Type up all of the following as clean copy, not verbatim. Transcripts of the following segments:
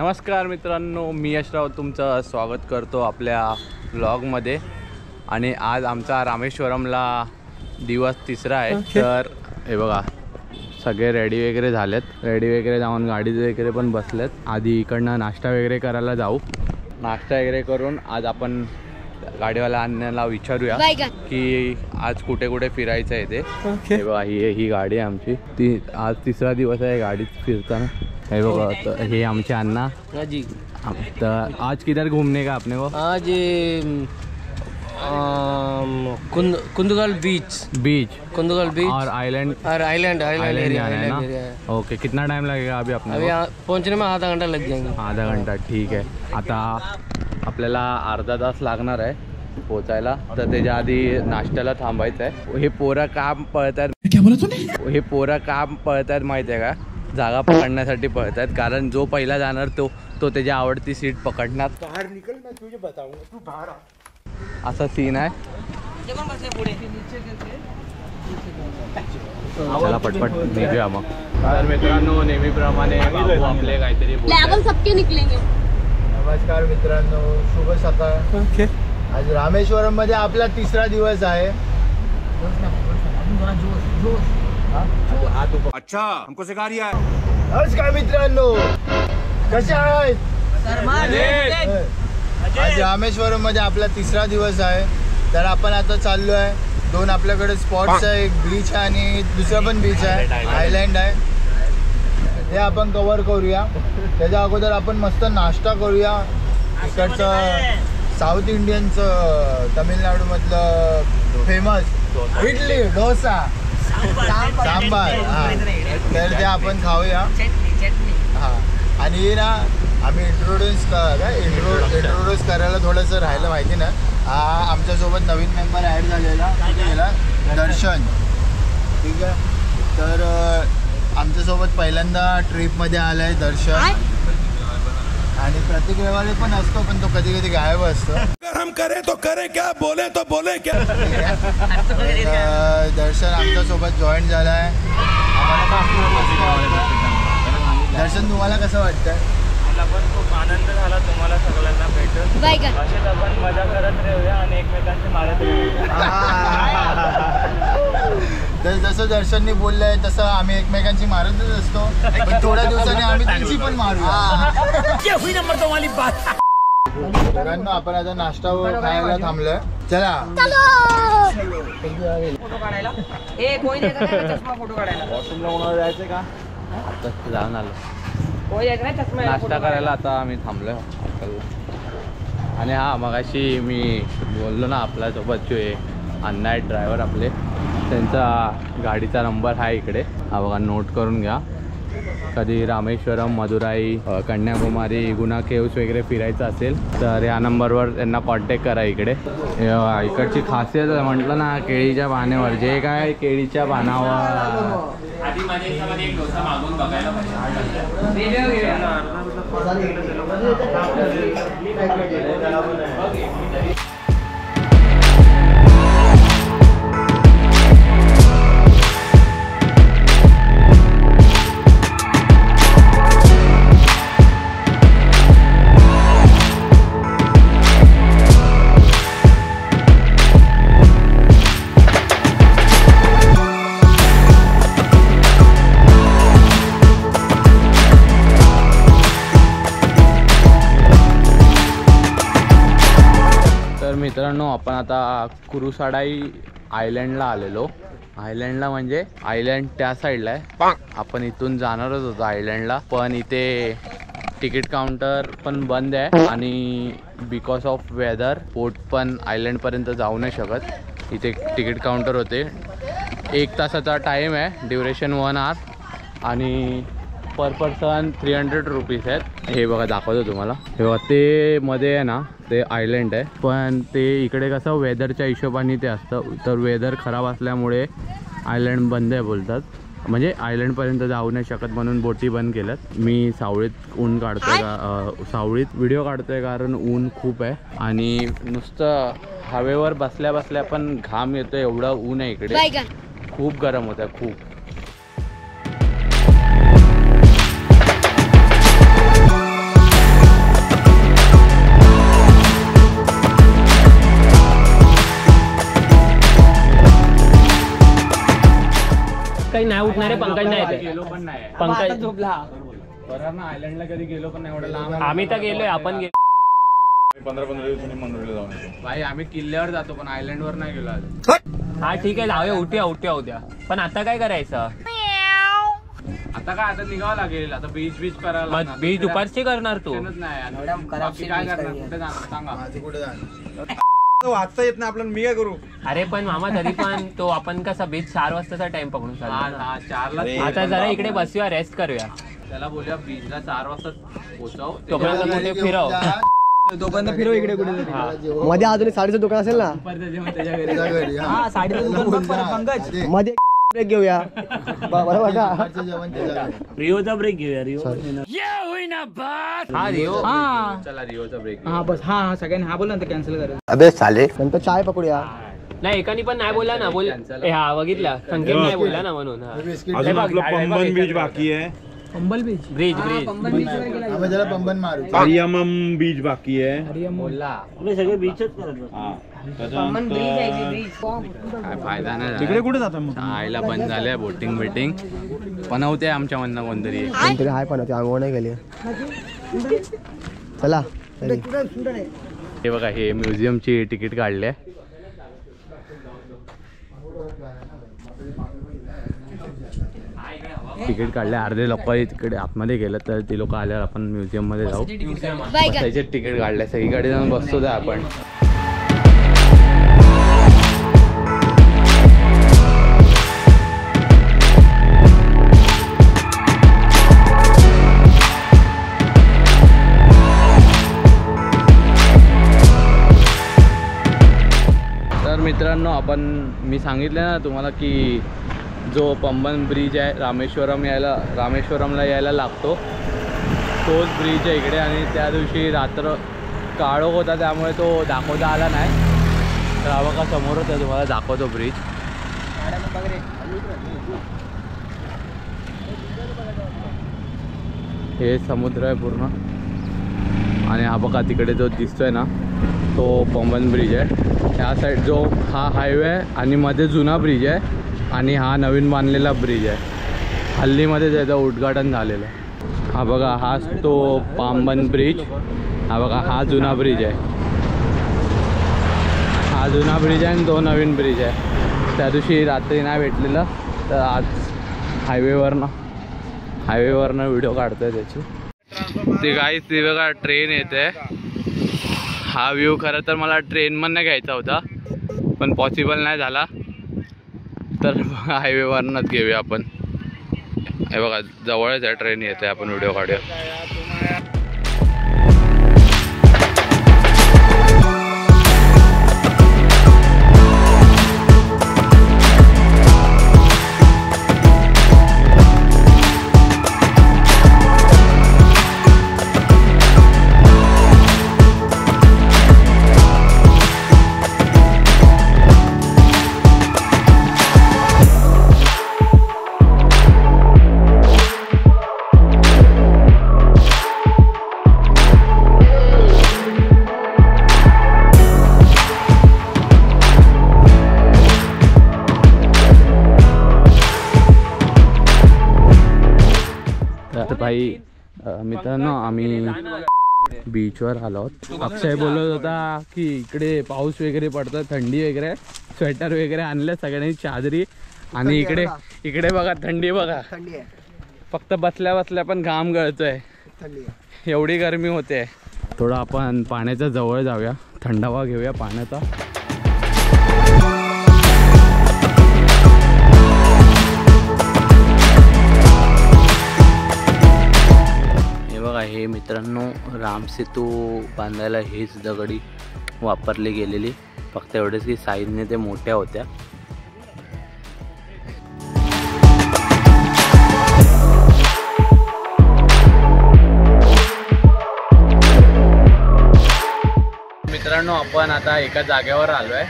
नमस्कार मित्रांनो, मी यशराव तुमचं स्वागत करतो आपल्या व्लॉगमध्ये। आणि आज आमचा रामेश्वरमला दिवस तिसरा आहे। तर हे बघा सगळे रेडी वगैरे झालेत, रेडी वगैरे जाऊन गाडीत वगैरे पण बसलेत। आधी इकडनं नाश्ता वगैरे करायला जाऊ। नाश्ता वगैरे करून आज आपण गाडीवाला आणण्याला विचारूया की आज कुठे कुठे फिरायचं आहे ते। हे बघा ही गाडी आहे आमची, ती आज तिसरा दिवस आहे गाडीत फिरताना। हे बघा हे आमचे अण्णा जी। तर आज किधर घूमने का आपने को? आज कुंदगल बीच कुंदगल बीच और आइलैंड एरिया है ना। ओके, कितना टाइम लगेगा अभी अपने अभी पहुंचने में आधा घंटा लग जाएंगे। आधा घंटा, ठीक आहे। आता आपल्याला अर्धा तास लागणार आहे पोचायला, तर त्याच्या आधी नाश्त्याला थांबायचं आहे। हे पोरं काम पळतात, हे पोरं काम पळतात माहिती आहे का, जागा पकडण्यासाठी पळतात। कारण जो पहिला जाणार तो त्याची आवडती सीट पकडणार। बाहेर निकल, मैं तुझे बताऊंगा, तू बाहेर आ। असा सीन आहे। चला पटपट निघूया मग। तर मित्रांनो नेहमीप्रमाणे बाबू आपले काहीतरी लेवल सबके निकलेंगे। नमस्कार मित्रांनो, शुभ सकाळ। आज रामेश्वरम मध्ये आपला तिसरा दिवस आहे। अच्छा, हमको सिखा रही है। नमस्कार मित्रांनो, कसे आहेत? आज रामेश्वरम मध्ये आपला तिसरा दिवस आहे। तर आपण आता चाललो आहे, दोन आपल्याकडे स्पॉट्स आहे, एक बीच आहे आणि दुसरा पण बीच आहे, आयलँड आहे, ते आपण कव्हर करूया। त्याच्या अगोदर आपण मस्त नाश्ता करूया। इकडचं साऊथ इंडियनचं तामिळनाडू मधलं फेमस इडली, डोसा, सांबार, हां, तर ते आपण खाऊया। हां, आणि ना आम्ही इंट्रोड्यूस करायला थोडंसं राहिलं माहिती ना। हा आमच्यासोबत नवीन मेंबर ॲड झालेला दर्शन, ठीक आहे। तर आमच्यासोबत पहिल्यांदा ट्रिपमध्ये आला आहे दर्शन, आणि प्रत्येक वेळेला पण असतो, पण तो कधी कधी गायब असतो। हम करे तो करे क्या, बोले तो बोले क्या। दर्शन आमच्यासोबत जॉईन झाला आहे। दर्शन, तुम्हाला कसं वाटतं? मला पण खूप आनंद झाला तुम्हाला सगळ्यांना भेटून। असेच आपण मजा करत राहूया आणि एकमेकांचे मारत तर जसं दर्शननी बोललंय तसं आम्ही एकमेकांची मारतच असतो, पण थोड्या दिवसांनी आम्ही त्यांची पण मारूया। सगळ्यांना आपण आता नाश्ता खायला थांबलोय, चला फोटो काढायला। ए कोई नाही का चष्मा फोटो काढायला? वॉशरूमला कोणाला जायचं का? आता जाऊन आलो, कोई यायचं नाही चष्मा नाश्ता करायला आता आम्ही थांबलोय। आणि हा मगाशी मी बोललो ना, आपल्यासोबत जो आहे अण्णा आहेत ड्रायव्हर आपले, त्यांचा गाडीचा नंबर आहे इकडे, हा बघा नोट करून घ्या। कधी रामेश्वरम, मदुराई, कन्याकुमारी, गुना केव्स वगैरे फिरायचं असेल तर या नंबरवर त्यांना कॉन्टॅक्ट करा। इकडे इकडची खासियत म्हटलं ना, केळीच्या पानावर, जे काय केळीच्या पानावर आधी माझ्या हिशोबाने एक डोसा मागून बघायला पाहिजे। मित्रांनो, आपण आता कुरुसाडाई आयलँडला आलेलो। आयलँडला म्हणजे आयलँड त्या साईडला आहे, आपण इथून जाणारच होतो आयलँडला, पण इथे तिकीट काउंटर पण बंद आहे आणि बिकॉज ऑफ वेदर बोट पण आयलँडपर्यंत जाऊ नाही शकत। इथे तिकीट काउंटर होते, 1 तासाचा टाईम आहे, ड्युरेशन 1 आवर आणि पर पर्सन 300 रुपीज आहेत। हे बघा दाखवतो तुम्हाला, हे बघा ते मध्ये आहे ना, ते आयलँड आहे, पण ते इकडे कसं वेदरच्या हिशोबाने ते असतं, तर वेदर खराब असल्यामुळे आयलँड बंद आहे बोलतात, म्हणजे आयलँडपर्यंत जाऊ नाही शकत म्हणून बोटी बंद केल्यात। मी सावळीत ऊन काढतोय सावळीत व्हिडिओ काढतोय कारण ऊन खूप आहे आणि नुसतं हवेवर बसल्या बसल्या पण घाम येतो, एवढं ऊन आहे इकडे, खूप गरम होतं खूप। पंकज नाही उठणार आहे, पंकज नाही येते. गेलो पण नाही पंकज झोपला. बरं ना आयलंडला कधी गेलो पण नाही एवढं लांब आम्ही तर गेलोय, आपण 15-15 दिवसांनी मंडळीला जाऊन येतो. भाई आम्ही किल्ल्यावर जातो पण आयलंड वर नाही गेलो आज. हा ठीक आहे, जाऊया, उठूया उद्या. पण आता काय करायचं? आता काय आता निघावं लागेल, आता बीच करायला मग लागणार. बीच दुपारची करणार तू? नाही आणि एवढ्या खराब बाकी काय beach करणार, करूया. कुठे जाणार सांगा. माझं कुठे जाणार? वाचता येत नाही आपल्याला, मी काय करू? अरे पण मामा तरी पण तो आपण कसा बीच 4 वाजताचा टाइम पकडून चाललो ना. हा 4ला आता जरा इकडे बसूया, रेस्ट करूया. त्याला बोलूया बीचला 4 वाजता पोहोचव. तोपर्यंत कुठे फिरव. दोघांना फिरव इकडे कुठे मध्ये अजून साडीचं दुकान असेल ना, त्याच्या घरी त्याच्या घरी, हा. हा साडीचं दुकान बघ परत, पंकज. आधी मध्ये ब्रेक घेऊया. बरोबर का? दुपारचं जेवण त्याच्या घरी. रिओचा ब्रेक घेऊया. रिओ हा रिओ. हा चला रिओचा ब्रेक. हा बस, हा सगळ्यांनी हा बोल ना कॅन्सल करेल. अबे साले, नंतर चाय पकडूया. नाही एकानी पण नाही बोलला ना, बोल. हा बघितला, संकेत नाही बोलला ना म्हणून. बिस्किट अजून आपलं पंबन बीच बाकी आहे, पंबल बीच. ब्रिज आम्ही त्याला पंबन मारू. अरियमम बीच बाकी आहे. बोलला हा. त्याच्यानंतर काय फायदा नाही तिकडे झाला. कुठे जाता मग? आईला बंद झालंय बोटिंग बिटिंग. बनवते आमच्या मधनं कोणतरी. कोणतरी हाय पण होते, आंघोळ नाही गेली. चला ready. हे बघा हे म्युझियमची तिकीट काढली आहे. तिकीट काढले, अर्धे लोक तिकडे आतमध्ये गेलं तर ते लोक आल्यावर आपण म्युझियम मध्ये जाऊ. बसायचे तिकीट काढले, सगळीकडे जाऊन बसतो त्या आपण. तर मित्रांनो मी सांगितलं ना तुम्हाला की जो पंबन ब्रिज आहे रामेश्वरमला यायला लागतो, तोच ब्रिज आहे इकडे. आणि त्या दिवशी रात्र काळोख होता त्यामुळे तो दाखवता आला नाही. तर हा बघा समोरच आहे, तुम्हाला दाखवतो ब्रिज. हे समुद्र आहे पूर्ण. आणि हा बघा तिकडे जो दिसतोय ना तो पंबन ब्रिज आहे. त्या साईड जो हा हायवे आहे आणि मध्ये जुना ब्रिज आहे आणि हा नवीन बांधलेला ब्रिज आहे. हल्लीमध्ये त्याचं उद्घाटन झालेलं आहे. हा बघा हाच तो पंबन ब्रिज. हा बघा हा जुना ब्रिज आहे, हा जुना ब्रिज आहे आणि तो नवीन ब्रिज आहे. त्या दिवशी रात्री नाही भेटलेलं तर आज हायवेवरनं व्हिडिओ काढतोय त्याची. ते गाईस ती बघा ट्रेन येते. हा व्ह्यू खरं तर मला ट्रेनमधनं घ्यायचा होता पण पॉसिबल नाही झाला, तर हायवेवरनंच घेऊया आपण. हे बघा जवळच आहे, ट्रेन येते, आपण व्हिडिओ काढूया. तर भाई मित्रांनो आम्ही बीचवर आलो आहोत. अक्षय बोलत होता की इकडे पाऊस वगैरे पडतो, थंडी वगैरे, स्वेटर वगैरे आणले सगळ्यांनी, चादरी. आणि इकडे बघा थंडी बघा, फक्त बसल्या बसल्या पण घाम गळतोय, एवढी गरमी होते. थोडं आपण पाण्याच्या जवळ जाऊया, थंडावा घेऊया पाण्याचा. बघा हे मित्रांनो रामसेतू बांधायला हीच दगडी वापरली गेलेली, फक्त एवढेच की साईजने ते मोठ्या होत्या. मित्रांनो आपण आता एका जागेवर आलो आहे,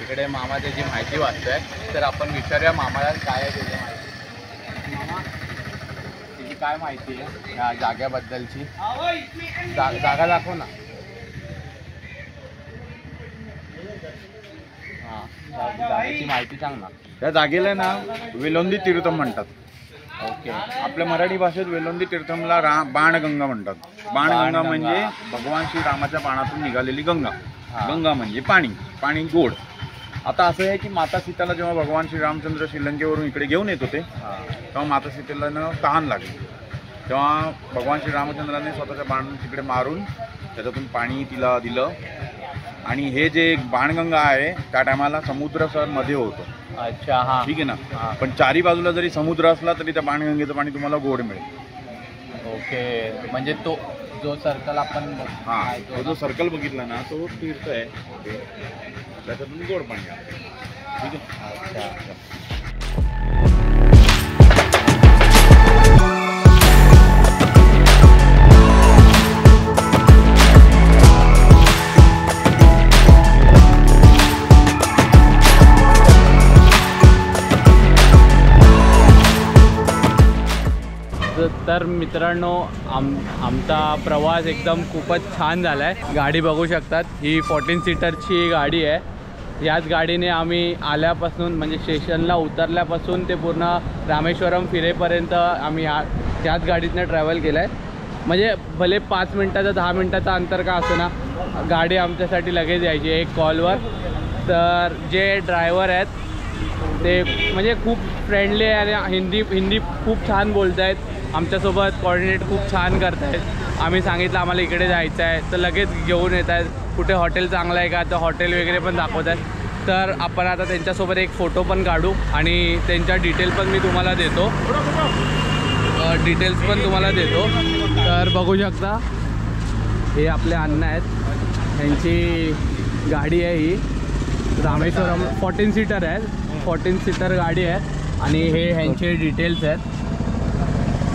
इकडे मामा त्याची माहिती वाचतोय. तर आपण विचारूया मामाला काय आहे त्याची माहिती. मामा त्याची काय माहिती आहे या जागेबद्दलची? जागा दाखव ना. हां जागेची माहिती सांग ना. त्या जागेला ना वेलोंदी तीर्थम म्हणतात. ओके. आपल्या मराठी भाषेत वेलोंदी तीर्थमला बाणगंगा म्हणतात. बाणगंगा म्हणजे भगवान श्रीरामाच्या बाणातून निघालेली गंगा. गंगा म्हणजे पाणी, पाणी गोड. आता असं आहे की माता सीताला जेव्हा भगवान श्रीरामचंद्र श्रीलंकेवरून इकडे घेऊन येत होते तेव्हा माता सीतेला तहान लागली. तेव्हा भगवान श्रीरामचंद्राने स्वतःच्या बाण तिकडे मारून त्याच्यातून पाणी तिला दिलं. आणि हे जे बाणगंगा आहे त्या टायमाला समुद्र सर मध्ये होतं. अच्छा. हा ठीक आहे ना. पण चारी बाजूला जरी समुद्र असला तरी त्या बाणगंगेचं पाणी तुम्हाला गोड मिळेल. ओके. म्हणजे तो जो सर्कल आपण तो जो सर्कल बघितला ना तो तीर्थ आहे. ओके. त्याच्यातून गोड पाणी आहे. ठीक आहे. तर मित्रांनो आमचा प्रवास एकदम खूपच छान झाला आहे. गाडी बघू शकतात, ही 14 सीटरची गाडी आहे. याच गाडीने आम्ही आल्यापासून म्हणजे स्टेशनला उतरल्यापासून ते पूर्ण रामेश्वरम फिरेपर्यंत आम्ही त्याच गाडीतनं ट्रॅव्हल केलं आहे. म्हणजे भले 5 मिनटाचं 10 मिनटाचं अंतर का असं ना, गाडी आमच्यासाठी लगेच यायची एक कॉलवर. तर जे ड्रायव्हर आहेत ते म्हणजे खूप फ्रेंडली आहे आणि हिंदी खूप छान बोलत आहेत. आमच्यासोबत कोऑर्डिनेट खूप छान करत आहेत. आम्ही सांगितलं आम्हाला इकडे जायचं आहे तर लगेच घेऊन येत आहेत. कुठे हॉटेल चांगलं आहे का तर हॉटेल वगैरे पण दाखवत आहेत. तर आपण आता त्यांच्यासोबत एक फोटो पण काढू आणि त्यांच्या डिटेल पण मी तुम्हाला देतो. तर बघू शकता हे आपले अण्णा आहेत. त्यांची गाडी आहे ही रामेश्वरम 14 सीटर आहे. 14 सीटर गाडी आहे आणि हे ह्यांचे डिटेल्स आहेत.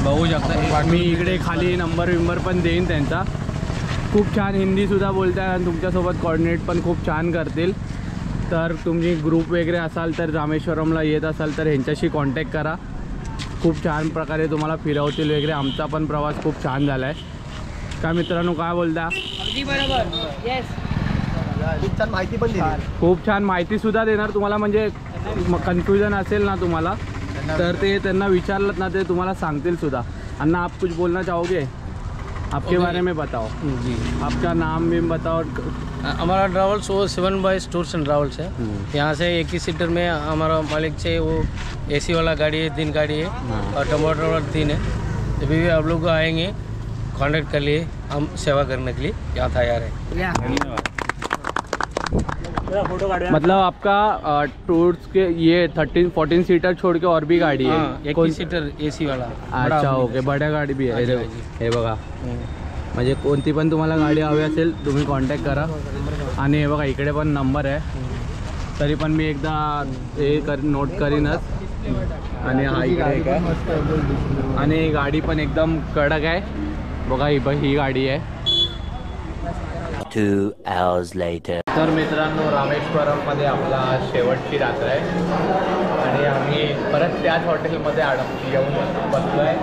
बघू शकता. मी इकडे खाली नंबर पण देईन त्यांचा. खूप छान हिंदीसुद्धा बोलतात आणि तुमच्यासोबत कोऑर्डिनेट पण खूप छान करतील. तर तुम्ही ग्रुप वगैरे असाल तर रामेश्वरमला येत असाल तर ह्यांच्याशी कॉन्टॅक्ट करा. खूप छान प्रकारे तुम्हाला फिरवतील वगैरे. आमचा पण प्रवास खूप छान झाला आहे. काय मित्रांनो काय बोलता? खूप छान माहिती पण दिली. खूप छान माहितीसुद्धा देणार तुम्हाला. म्हणजे कन्फ्युजन असेल ना तुम्हाला तर ते त्यांना विचारलं ना ते तुम्हाला सांगतील सुद्धा. अन्ना आप कुछ बोलना चाहोगे? आपके बारे में बताओ. जी, आपका नाम भी बताओ. हमारा ट्रैवल्स वो 7 बाइस टूर्स एंड ट्रैवल्स है. यहाँ से एक ही सीटर में हमारा मालिक से वो AC वाला गाड़ी है, 3 गाड़ी है और टमाटर वाला 3 है. जब भी आप लोग आएंगे कॉन्टेक्ट कर लिए, हम सेवा करने के लिए यहाँ तैयार है. मतलब आपका टूर्स के ये 13-14 सीटर छोड़ के और भी गाडी आहे? एक ही सीटर AC वाला. अच्छा. ओके. बड्या गाडी बी आहे. हे बघा. म्हणजे कोणती पण तुम्हाला गाडी हवी असेल तुम्ही कॉन्टॅक्ट करा. आणि हे बघा इकडे पण नंबर आहे. तरी पण मी एकदा हे नोट करीनच. आणि हा इकडे काय आणि गाडी पण एकदम कडक आहे. बघा ही गाडी आहे. 2 hours later. तर मित्रांनो रामेश्वरममध्ये आपला शेवटची रात्र आहे आणि आम्ही परत त्याच हॉटेलमध्ये येऊन बसलो आहे.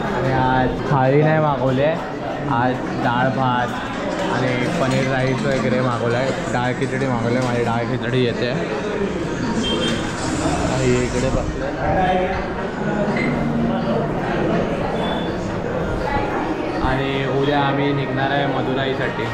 आणि आज थाळी नाही मागवली आहे. आज डाळ भात आणि पनीर राईस वगैरे मागवलं आहे. डाळ खिचडी मागवली आहे. माझी डाळ खिचडी येते. इकडे बसलो आणि उद्या आम्ही निघणार आहे मदुराईसाठी.